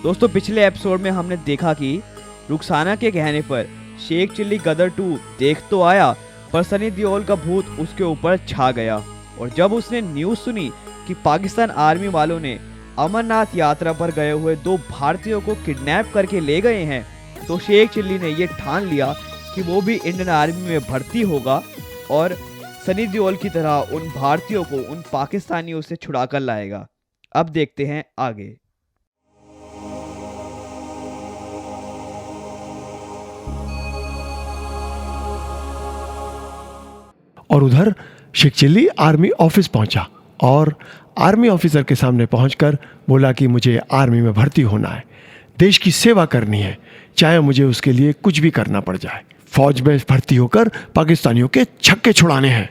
दोस्तों पिछले एपिसोड में हमने देखा कि रुखसाना के कहने पर शेख चिल्ली गदर 2 देख तो आया, पर सनी देओल का भूत उसके ऊपर छा गया। और जब उसने न्यूज़ सुनी कि पाकिस्तान आर्मी वालों ने अमरनाथ यात्रा पर गए हुए 2 भारतीयों को किडनैप करके ले गए हैं, तो शेख चिल्ली ने ये ठान लिया कि वो भी इंडियन आर्मी में भर्ती होगा और सनी देओल की तरह उन भारतीयों को उन पाकिस्तानियों से छुड़ा कर लाएगा। अब देखते हैं आगे। और उधर शेख चिल्ली आर्मी ऑफिस पहुंचा और आर्मी ऑफिसर के सामने पहुंचकर बोला कि मुझे आर्मी में भर्ती होना है, देश की सेवा करनी है, चाहे मुझे उसके लिए कुछ भी करना पड़ जाए। फौज में भर्ती होकर पाकिस्तानियों के छक्के छुड़ाने हैं।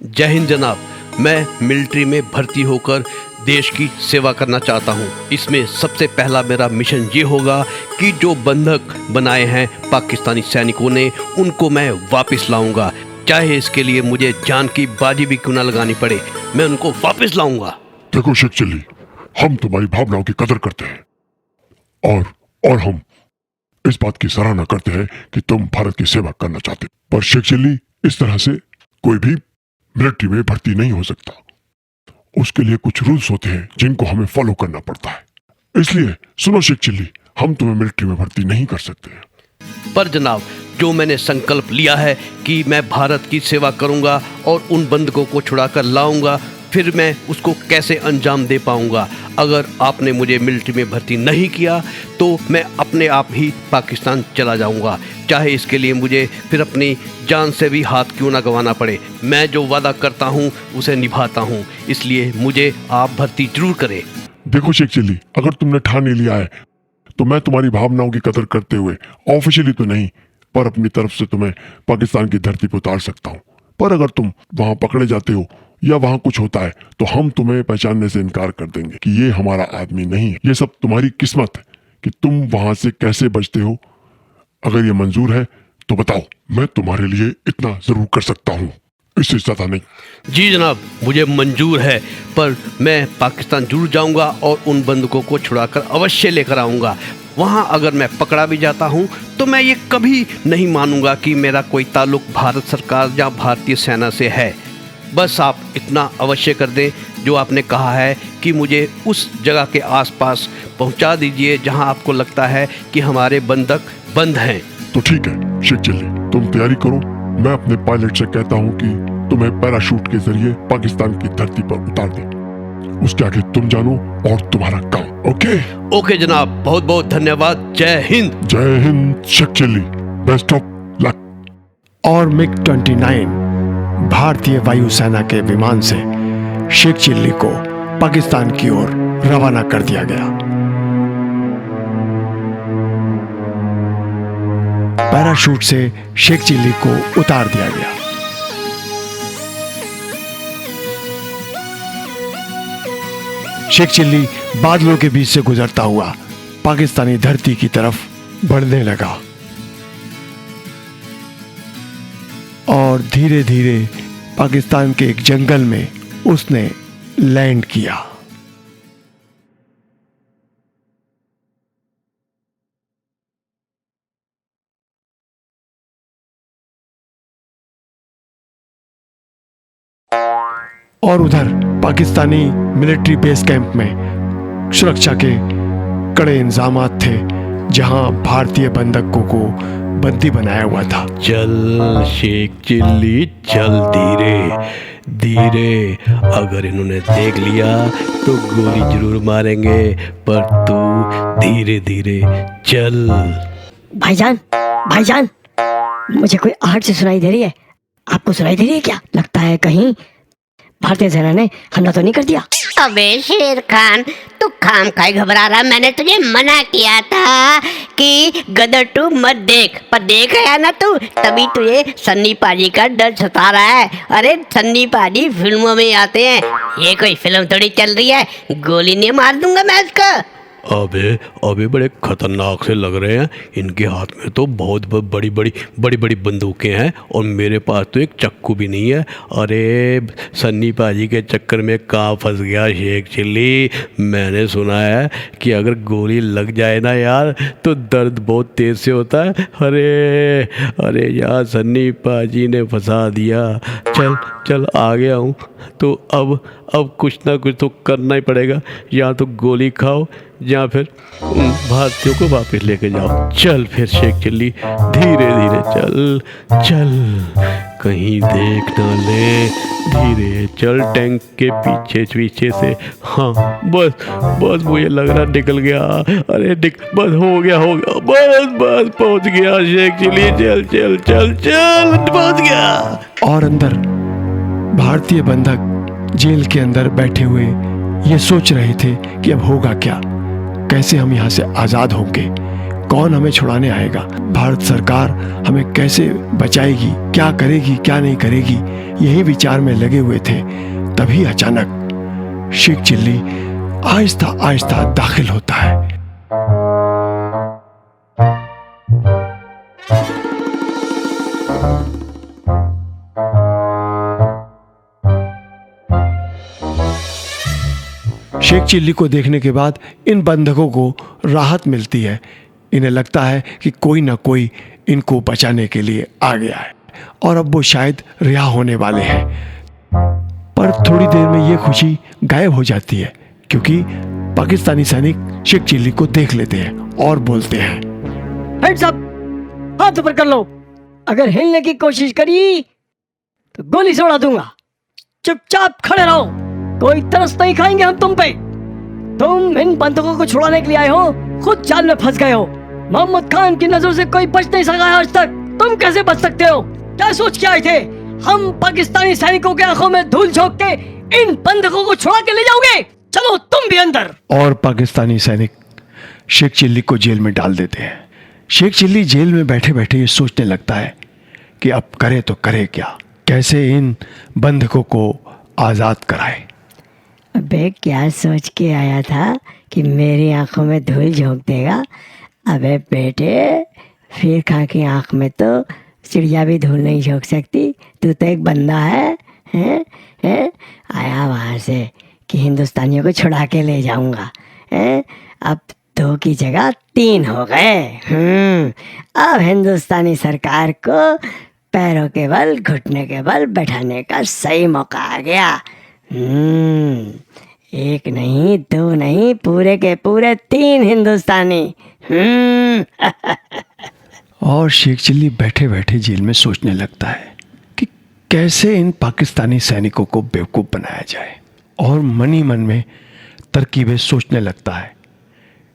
जय हिंद जनाब, मैं मिलिट्री में भर्ती होकर देश की सेवा करना चाहता हूं। इसमें सबसे पहला मेरा मिशन ये होगा कि जो बंधक बनाए हैं पाकिस्तानी सैनिकों ने, उनको मैं वापस लाऊंगा, चाहे इसके लिए मुझे जान की बाजी भी क्यों ना लगानी पड़े, मैं उनको वापस लाऊंगा। देखो शेख चिल्ली, हम तुम्हारी भावनाओं की कदर करते हैं और हम इस बात की सराहना करते हैं कि तुम भारत की सेवा करना चाहते हो। पर शेख चिल्ली, इस तरह से कोई भी मिलिट्री में भर्ती नहीं हो सकता। उसके लिए कुछ रूल्स होते हैं जिनको हमें फॉलो करना पड़ता है। इसलिए सुनो शेख चिल्ली, हम तुम्हें मिलिट्री में भर्ती नहीं कर सकते। पर जनाब, जो मैंने संकल्प लिया है कि मैं भारत की सेवा करूंगा और उन बंधकों को छुड़ाकर लाऊंगा, फिर मैं उसको कैसे अंजाम दे पाऊंगा? अगर आपने मुझे मिलिट्री में भर्ती नहीं किया तो मैं अपने आप ही पाकिस्तान चला जाऊंगा, चाहे इसके लिए मुझे फिर अपनी जान से भी हाथ क्यों ना गंवाना पड़े। मैं जो वादा करता हूं उसे निभाता हूं, इसलिए मुझे आप भर्ती जरूर करें। देखो शेख चिल्ली, अगर तुमने ठान ही लिया है तो मैं तुम्हारी भावनाओं की कदर करते हुए ऑफिशियली तो नहीं, पर अपनी तरफ से तुम्हें पाकिस्तान की धरती पर उतार सकता हूँ। पर अगर तुम वहां पकड़े जाते हो या वहां कुछ होता है तो हम तुम्हें पहचानने से इनकार कर देंगे कि ये हमारा आदमी नहीं है। ये सब तुम्हारी किस्मत है कि तुम वहां से कैसे बचते हो। अगर ये मंजूर है तो बताओ, मैं तुम्हारे लिए इतना जरूर कर सकता हूँ, इससे ज्यादा नहीं। जी जनाब, मुझे मंजूर है, पर मैं पाकिस्तान जरूर जाऊंगा और उन बंधकों को छुड़ाकर अवश्य लेकर आऊंगा। वहां अगर मैं पकड़ा भी जाता हूं तो मैं ये कभी नहीं मानूंगा कि मेरा कोई ताल्लुक भारत सरकार या भारतीय सेना से है। बस आप इतना अवश्य कर दें जो आपने कहा है कि मुझे उस जगह के आसपास पहुंचा दीजिए जहां आपको लगता है कि हमारे बंधक बंद हैं। तो ठीक है शेख चिल्ली, तुम तैयारी करो। मैं अपने पायलट से कहता हूँ कि तुम्हें पैराशूट के जरिए पाकिस्तान की धरती पर उतार दे। उसके आगे तुम जानो और तुम्हारा काम। ओके जनाब, बहुत बहुत धन्यवाद। जय हिंद। जय Hind Shekh Chilli, best of luck. और मिग 29 भारतीय वायुसेना के विमान से शेख चिल्ली को पाकिस्तान की ओर रवाना कर दिया गया। पैराशूट से शेख चिल्ली को उतार दिया गया। शेख चिल्ली बादलों के बीच से गुजरता हुआ पाकिस्तानी धरती की तरफ बढ़ने लगा और धीरे धीरे पाकिस्तान के एक जंगल में उसने लैंड किया। और उधर पाकिस्तानी मिलिट्री बेस कैंप में सुरक्षा के कड़े इंतजामात थे, जहां भारतीय बंधकों को बंदी बनाया हुआ था। चल शेख चिल्ली, चल धीरे धीरे, अगर इन्होंने देख लिया तो गोली जरूर मारेंगे, पर तू धीरे धीरे चल। भाईजान, मुझे कोई आहट से सुनाई दे रही है। आपको सुनाई दे रही है क्या? लगता है कहीं भारतीय सेना ने हमला तो नहीं कर दिया? अबे शेर खान, तू खाम खाई घबरा रहा। मैंने तुझे मना किया था कि गदर 2 मत देख, पर देख आया ना तू, तभी तुझे सन्नी पाजी का डर सता रहा है। अरे सन्नी पाजी फिल्मों में आते हैं, ये कोई फिल्म थोड़ी चल रही है। गोली नहीं मार दूंगा मैं उसको। अबे अबे बड़े खतरनाक से लग रहे हैं। इनके हाथ में तो बहुत बड़ी बड़ी बंदूकें हैं और मेरे पास तो एक चक्कू भी नहीं है। अरे सन्नी पाजी के चक्कर में कहाँ फंस गया शेख चिल्ली। मैंने सुना है कि अगर गोली लग जाए ना यार तो दर्द बहुत तेज़ से होता है। अरे यार सन्नी पाजी ने फंसा दिया। चल आ गया हूँ तो अब कुछ ना कुछ तो करना ही पड़ेगा। या तो गोली खाओ या फिर उन भारतीयों को वापस लेके जाओ। चल फिर शेख चिल्ली, धीरे धीरे चल कहीं देख ना ले। धीरे चल टैंक के पीछे से। हाँ बस मुझे लग रहा निकल गया। अरे बस हो गया बस पहुंच गया शेख चिल्ली। चल पहुंच गया। और अंदर भारतीय बंधक जेल के अंदर बैठे हुए ये सोच रहे थे कि अब होगा क्या, कैसे हम यहाँ से आज़ाद होंगे, कौन हमें छुड़ाने आएगा, भारत सरकार हमें कैसे बचाएगी, क्या करेगी क्या नहीं करेगी, यही विचार में लगे हुए थे। तभी अचानक शेख चिल्ली आहिस्ता आहिस्ता दाखिल होता है। शेख चिल्ली को देखने के बाद इन बंधकों को राहत मिलती है। इन्हें लगता है कि कोई ना कोई इनको बचाने के लिए आ गया है और अब वो शायद रिहा होने वाले हैं। पर थोड़ी देर में ये खुशी गायब हो जाती है क्योंकि पाकिस्तानी सैनिक शेख चिल्ली को देख लेते हैं और बोलते हैं, हेड्स अप, हाथ ऊपर कर लो। अगर हिलने की कोशिश करी तो गोली से उड़ा दूंगा। चुपचाप खड़े रहो, कोई तरस नहीं खाएंगे हम तुम पे। तुम इन बंधकों को छुड़ाने के लिए आए हो, खुद जाल में फंस गए हो। मोहम्मद खान की नजर से कोई बच नहीं सका है आज तक। तुम कैसे बच सकते हो? क्या सोच के आए थे? हम पाकिस्तानी सैनिकों के आंखों में धूल झोंक के इन बंधकों को छुड़ा के ले जाओगे? चलो तुम भी अंदर। और पाकिस्तानी सैनिक शेख चिल्ली को जेल में डाल देते हैं। शेख चिल्ली जेल में बैठे बैठे ये सोचने लगता है कि अब करे तो करे क्या, कैसे इन बंधकों को आजाद कराए। अबे क्या सोच के आया था कि मेरी आंखों में धूल झोंक देगा? अबे बेटे, फिर खां की आंख में तो चिड़िया भी धूल नहीं झोंक सकती। तू तो एक बंदा है, हैं? आया वहाँ से कि हिंदुस्तानियों को छुड़ा के ले जाऊंगा, हैं? अब 2 की जगह 3 हो गए। अब हिंदुस्तानी सरकार को पैरों के बल, घुटने के बल बैठाने का सही मौका आ गया। 1 नहीं 2 नहीं, पूरे के पूरे 3 हिंदुस्तानी। और शेख चिल्ली बैठे बैठे जेल में सोचने लगता है कि कैसे इन पाकिस्तानी सैनिकों को बेवकूफ़ बनाया जाए, और मन ही मन में तरकीबें सोचने लगता है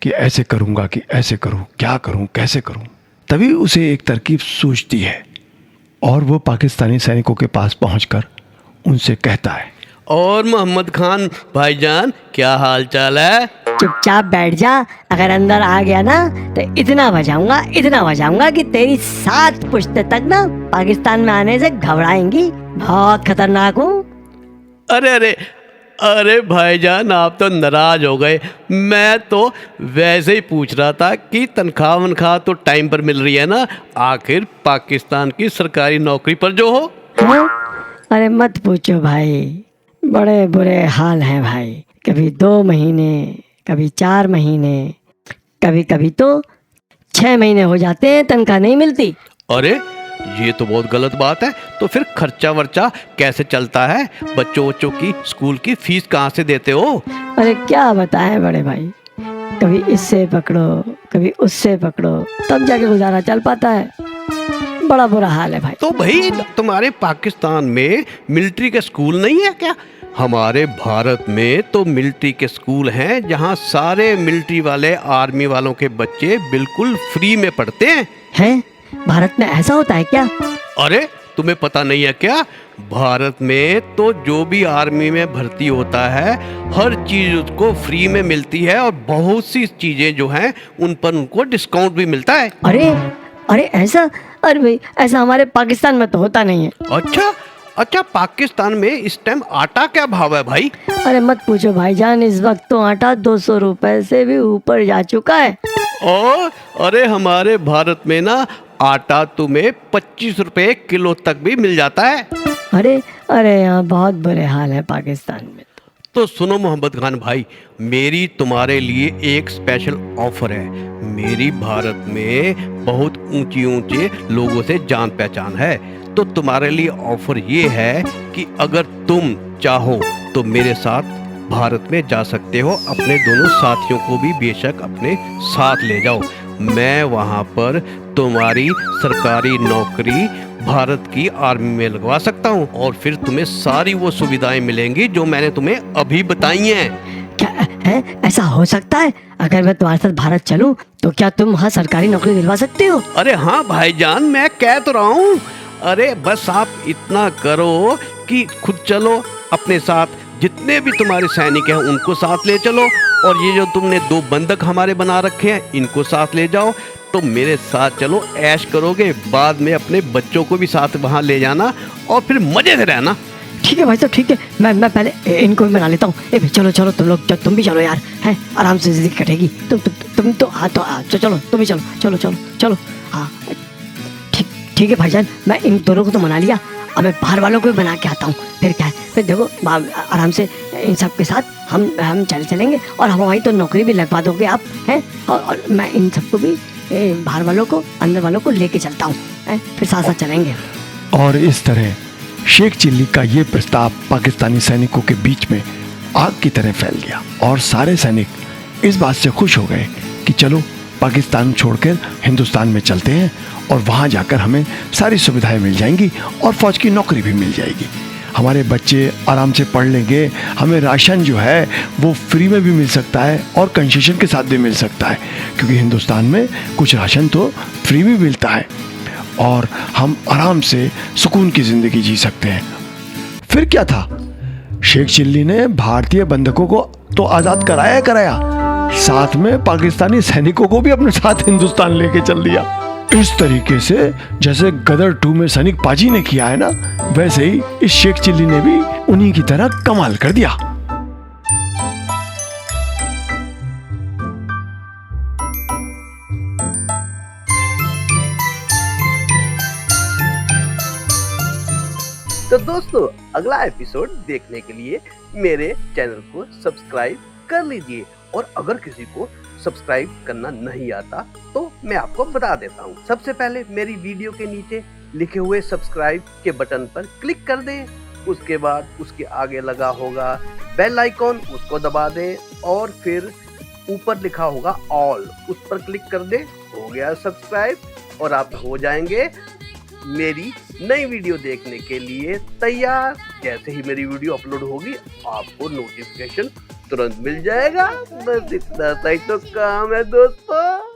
कि ऐसे करूँगा कि ऐसे करूँ, क्या करूँ कैसे करूँ। तभी उसे एक तरकीब सूझती है और वो पाकिस्तानी सैनिकों के पास पहुंचकर उनसे कहता है, और मोहम्मद खान भाईजान क्या हाल चाल है? चुपचाप बैठ जा। अगर अंदर आ गया ना तो इतना बजाऊंगा कि तेरी 7 पुश्ते तक ना पाकिस्तान में आने से घबराएंगी। बहुत खतरनाक हूँ। अरे भाईजान, आप तो नाराज हो गए। मैं तो वैसे ही पूछ रहा था कि तनख्वाह वनख्वाह तो टाइम पर मिल रही है ना, आखिर पाकिस्तान की सरकारी नौकरी पर जो हो। हाँ? अरे मत पूछो भाई, बड़े बुरे हाल हैं भाई। कभी 2 महीने, कभी 4 महीने, कभी कभी तो 6 महीने हो जाते हैं, तनख्वाह नहीं मिलती। अरे ये तो बहुत गलत बात है। तो फिर खर्चा वर्चा कैसे चलता है? बच्चों की स्कूल की फीस कहाँ से देते हो? अरे क्या बताएं बड़े भाई, कभी इससे पकड़ो कभी उससे पकड़ो, तब जाके गुजारा चल पाता है। बड़ा बुरा हाल है भाई। तो भाई तुम्हारे पाकिस्तान में मिलिट्री के स्कूल नहीं है क्या? हमारे भारत में तो मिलिट्री के स्कूल हैं जहाँ सारे मिलिट्री वाले, आर्मी वालों के बच्चे बिल्कुल फ्री में पढ़ते हैं। भारत में ऐसा होता है क्या? अरे तुम्हें पता नहीं है क्या? भारत में तो जो भी आर्मी में भर्ती होता है हर चीज उसको फ्री में मिलती है, और बहुत सी चीजें जो हैं उन पर उनको डिस्काउंट भी मिलता है। अरे ऐसा? अरे भाई ऐसा हमारे पाकिस्तान में तो होता नहीं है। अच्छा, अच्छा, पाकिस्तान में इस टाइम आटा क्या भाव है भाई? अरे मत पूछो भाईजान, इस वक्त तो आटा 200 रुपए से भी ऊपर जा चुका है। और अरे हमारे भारत में ना आटा तुम्हें 25 रुपए किलो तक भी मिल जाता है। अरे अरे यहाँ बहुत बुरे हाल है पाकिस्तान में। तो सुनो मोहम्मद खान भाई, मेरी तुम्हारे लिए एक स्पेशल ऑफर है। मेरी भारत में बहुत ऊंचे ऊंचे लोगों से जान पहचान है, तो तुम्हारे लिए ऑफर ये है कि अगर तुम चाहो तो मेरे साथ भारत में जा सकते हो। अपने दोनों साथियों को भी बेशक अपने साथ ले जाओ। मैं वहाँ पर तुम्हारी सरकारी नौकरी भारत की आर्मी में लगवा सकता हूँ और फिर तुम्हें सारी वो सुविधाएं मिलेंगी जो मैंने तुम्हें अभी बताई हैं। क्या है, ऐसा हो सकता है? अगर मैं तुम्हारे साथ भारत चलूं तो क्या तुम वहाँ सरकारी नौकरी दिलवा सकते हो? अरे हाँ भाईजान, मैं कह तो रहा हूँ। अरे बस आप इतना करो कि खुद चलो, अपने साथ जितने भी तुम्हारे सैनिक हैं उनको साथ ले चलो, और ये जो तुमने 2 बंधक हमारे बना रखे हैं इनको साथ ले जाओ। तो मेरे साथ चलो, ऐश करोगे, बाद में अपने बच्चों को भी साथ वहाँ ले जाना और फिर मजे से रहना। ठीक है भाई साहब, ठीक है, मैं पहले इनको भी मना लेता हूँ। ए भाई चलो चलो, तुम लोग तुम भी चलो यार, हैं आराम से जिंदगी कटेगी। तुम तो हाँ तो चलो, तुम भी चलो चलो चलो चलो। हाँ ठीक है भाईजान, मैं इन दोनों को तो मना लिया, अब मैं बाहर वालों को भी बना के आता हूँ। फिर क्या है, फिर देखो आराम से इन सब के साथ हम चलेंगे और हम वहीं तो नौकरी भी लगवा दोगे आप, हैं। और मैं इन सबको भी बाहर वालों को अंदर वालों को लेके चलता हूँ, फिर साथ साथ चलेंगे। और इस तरह शेख चिल्ली का ये प्रस्ताव पाकिस्तानी सैनिकों के बीच में आग की तरह फैल गया और सारे सैनिक इस बात से खुश हो गए कि चलो पाकिस्तान छोड़कर हिंदुस्तान में चलते हैं और वहाँ जाकर हमें सारी सुविधाएं मिल जाएंगी और फौज की नौकरी भी मिल जाएगी। हमारे बच्चे आराम से पढ़ लेंगे, हमें राशन जो है वो फ्री में भी मिल सकता है और कंसेशन के साथ भी मिल सकता है, क्योंकि हिंदुस्तान में कुछ राशन तो फ्री भी मिलता है और हम आराम से सुकून की ज़िंदगी जी सकते हैं। फिर क्या था, शेख चिल्ली ने भारतीय बंधकों को तो आज़ाद कराया, साथ में पाकिस्तानी सैनिकों को भी अपने साथ हिंदुस्तान लेके चल दिया। इस तरीके से जैसे गदर 2 में सैनिक पाजी ने किया है ना, वैसे ही इस शेख चिल्ली ने भी उन्हीं की तरह कमाल कर दिया। तो दोस्तों, अगला एपिसोड देखने के लिए मेरे चैनल को सब्सक्राइब कर लीजिए, और अगर किसी को सब्सक्राइब करना नहीं आता तो मैं आपको बता देता हूँ। सबसे पहले मेरी वीडियो के नीचे लिखे हुए सब्सक्राइब के बटन पर क्लिक कर दें, उसके बाद उसके आगे लगा होगा बेल आइकॉन, उसको दबा दें, और फिर ऊपर लिखा होगा ऑल, उस पर क्लिक कर दें। हो गया सब्सक्राइब और आप हो जाएंगे मेरी नई वीडियो देखने के लिए तैयार। जैसे ही मेरी वीडियो अपलोड होगी आपको नोटिफिकेशन तुरंत मिल जाएगा। बस इतना सा ही तो काम है दोस्तों।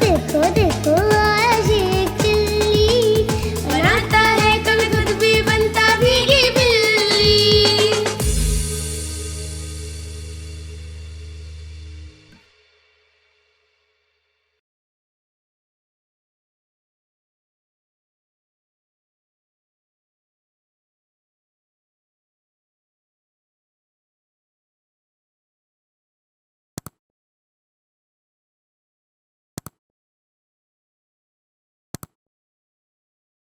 देखो देखो